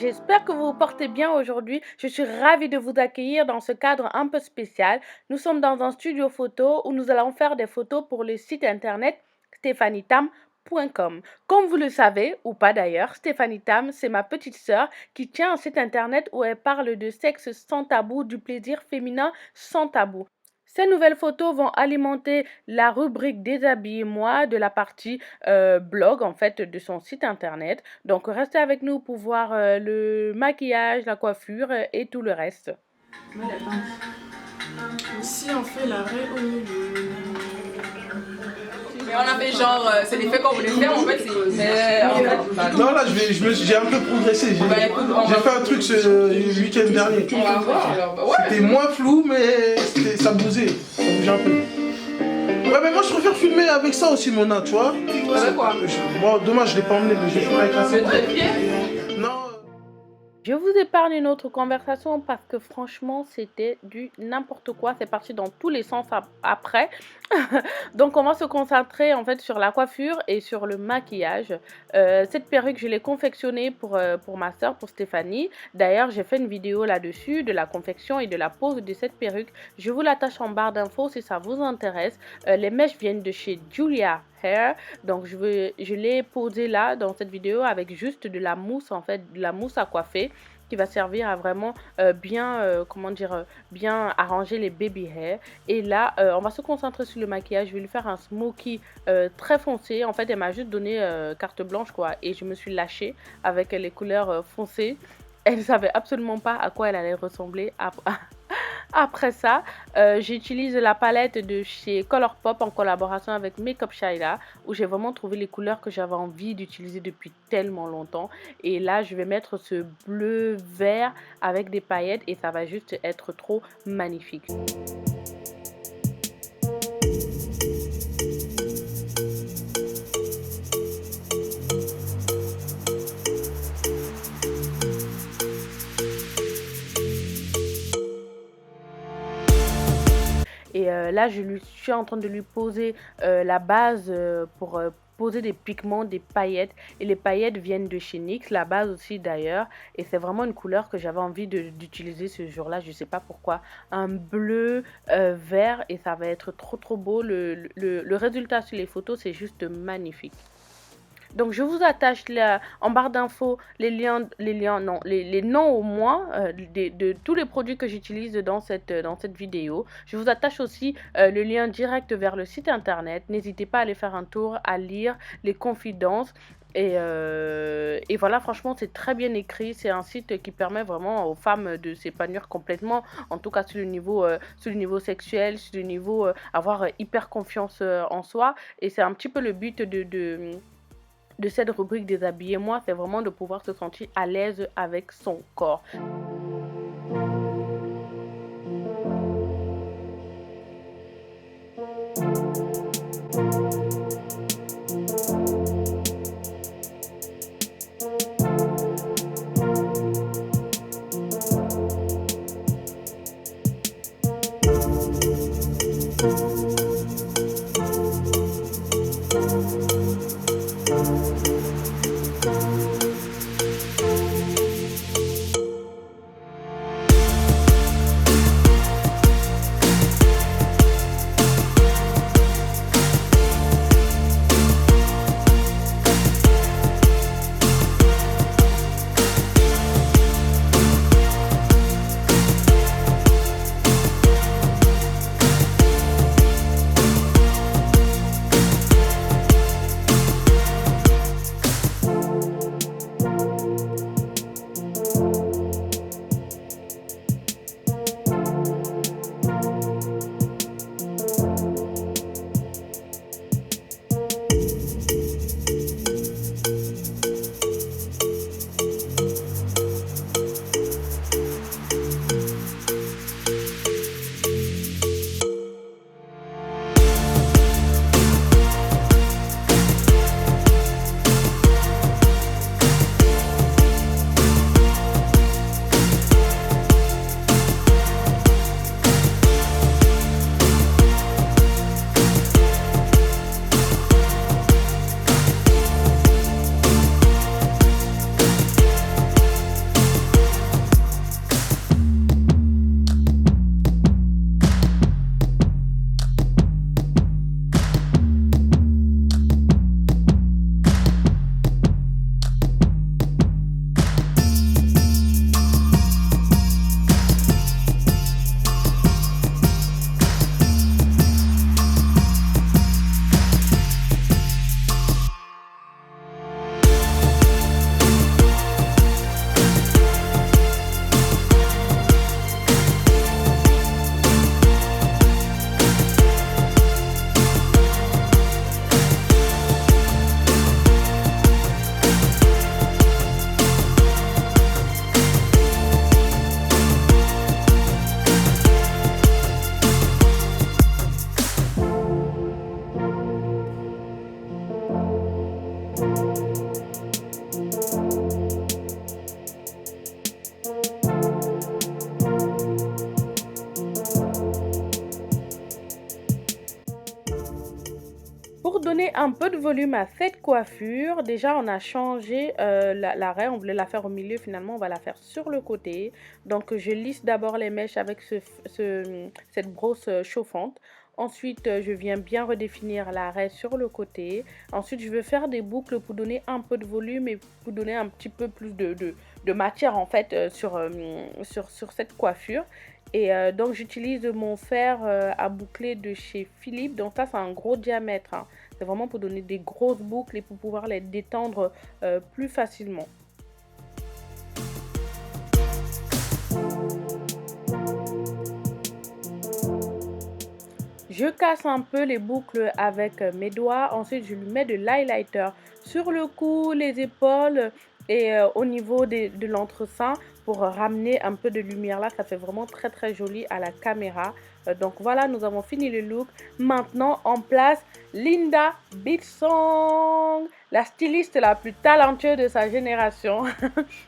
j'espère que vous vous portez bien aujourd'hui. Je suis ravie de vous accueillir dans ce cadre un peu spécial. Nous sommes dans un studio photo où nous allons faire des photos pour le site internet stephanitam.com. Comme vous le savez, ou pas d'ailleurs, Stéphanie Tam, c'est ma petite sœur qui tient un site internet où elle parle de sexe sans tabou, du plaisir féminin sans tabou. Ces nouvelles photos vont alimenter la rubrique Déshabillez-moi de la partie blog en fait de son site internet. Donc restez avec nous pour voir le maquillage, la coiffure et tout le reste. Ici on fait l'arrêt au milieu. Mais on a fait genre, c'est l'effet qu'on voulait faire en fait. Non là j'ai un peu progressé. J'ai fait un truc ce week-end dernier. On va voir alors. Ouais. C'était moins flou mais ça bougeait un peu. Ouais mais moi je préfère filmer avec ça aussi Mona, tu vois. Avec quoi? Bon demain je l'ai pas emmené mais j'ai filmé avec la pied. Non. Je vous épargne une autre conversation parce que franchement c'était du n'importe quoi, c'est parti dans tous les sens après. Donc on va se concentrer en fait sur la coiffure et sur le maquillage. Cette perruque je l'ai confectionnée pour ma soeur, pour Stéphanie. D'ailleurs j'ai fait une vidéo là-dessus de la confection et de la pose de cette perruque. Je vous l'attache en barre d'infos si ça vous intéresse. Les mèches viennent de chez Julia Hair. Donc je l'ai posée là dans cette vidéo avec juste de la mousse en fait, de la mousse à coiffer qui va servir à vraiment bien arranger les baby hair. Et là on va se concentrer sur le maquillage. Je vais lui faire un smoky très foncé. En fait elle m'a juste donné carte blanche quoi et je me suis lâchée avec les couleurs foncées. Elle ne savait absolument pas à quoi elle allait ressembler après ça. J'utilise la palette de chez Colourpop en collaboration avec Makeup Shaila où j'ai vraiment trouvé les couleurs que j'avais envie d'utiliser depuis tellement longtemps. Et là je vais mettre ce bleu vert avec des paillettes et ça va juste être trop magnifique. Et là, je suis en train de lui poser la base pour poser des pigments, des paillettes. Et les paillettes viennent de chez NYX, la base aussi d'ailleurs. Et c'est vraiment une couleur que j'avais envie d'utiliser ce jour-là. Je ne sais pas pourquoi. Un bleu vert et ça va être trop beau. Le résultat sur les photos, c'est juste magnifique. Donc je vous attache là, en barre d'infos les noms au moins de tous les produits que j'utilise dans cette vidéo. Je vous attache aussi le lien direct vers le site internet. N'hésitez pas à aller faire un tour, à lire les confidences. Et voilà, franchement c'est très bien écrit. C'est un site qui permet vraiment aux femmes de s'épanouir complètement, en tout cas sur le niveau sexuel, sur le niveau avoir hyper confiance en soi. Et c'est un petit peu le but de cette rubrique Déshabillez-moi, c'est vraiment de pouvoir se sentir à l'aise avec son corps. donner un peu de volume à cette coiffure, déjà on a changé l'arrêt, on voulait la faire au milieu, finalement on va la faire sur le côté. Donc je lisse d'abord les mèches avec cette brosse chauffante. Ensuite, je viens bien redéfinir l'arrêt sur le côté. Ensuite, je vais faire des boucles pour donner un peu de volume et pour donner un petit peu plus de matière en fait sur cette coiffure. Et donc, j'utilise mon fer à boucler de chez Philippe. Donc ça, c'est un gros diamètre, hein. C'est vraiment pour donner des grosses boucles et pour pouvoir les détendre plus facilement. Je casse un peu les boucles avec mes doigts. Ensuite, je lui mets de l'highlighter sur le cou, les épaules et au niveau de l'entresein pour ramener un peu de lumière là. Ça fait vraiment très très joli à la caméra. Donc voilà, nous avons fini le look. Maintenant, en place, Linda Beatsong, la styliste la plus talentueuse de sa génération,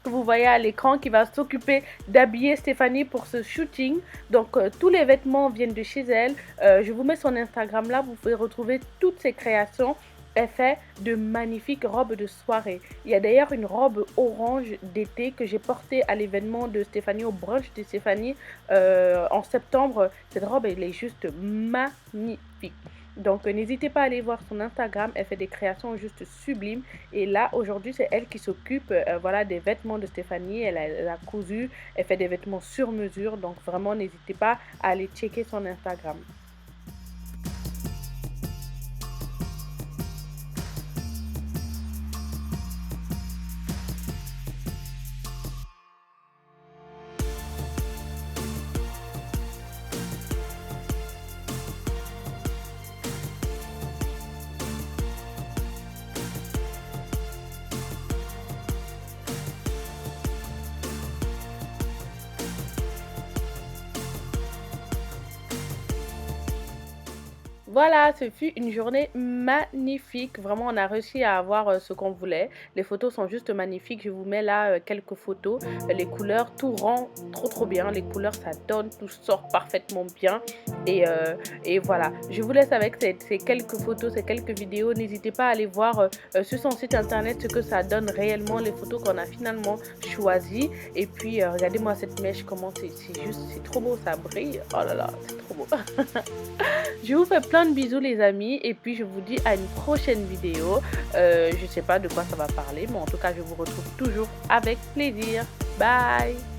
que vous voyez à l'écran, qui va s'occuper d'habiller Stéphanie pour ce shooting. Donc tous les vêtements viennent de chez elle. Je vous mets son Instagram là, vous pouvez retrouver toutes ses créations. Elle fait de magnifiques robes de soirée. Il y a d'ailleurs une robe orange d'été que j'ai portée à l'événement de Stéphanie, au brunch de Stéphanie en septembre. Cette robe, elle est juste magnifique. Donc n'hésitez pas à aller voir son Instagram, elle fait des créations juste sublimes. Et là aujourd'hui c'est elle qui s'occupe voilà, des vêtements de Stéphanie. Elle a cousu, elle fait des vêtements sur mesure. Donc vraiment n'hésitez pas à aller checker son Instagram. Voilà, ce fut une journée magnifique. Vraiment, on a réussi à avoir ce qu'on voulait. Les photos sont juste magnifiques. Je vous mets là quelques photos. Les couleurs, tout rend trop bien. Les couleurs, ça donne, tout sort parfaitement bien. Et voilà, je vous laisse avec ces quelques photos, ces quelques vidéos. N'hésitez pas à aller voir sur son site internet ce que ça donne réellement, les photos qu'on a finalement choisies. Et puis, regardez-moi cette mèche, comment c'est trop beau, ça brille. Oh là là, c'est trop beau. Je vous fais plein de bisous les amis et puis je vous dis à une prochaine vidéo. Je sais pas de quoi ça va parler, mais en tout cas je vous retrouve toujours avec plaisir. Bye.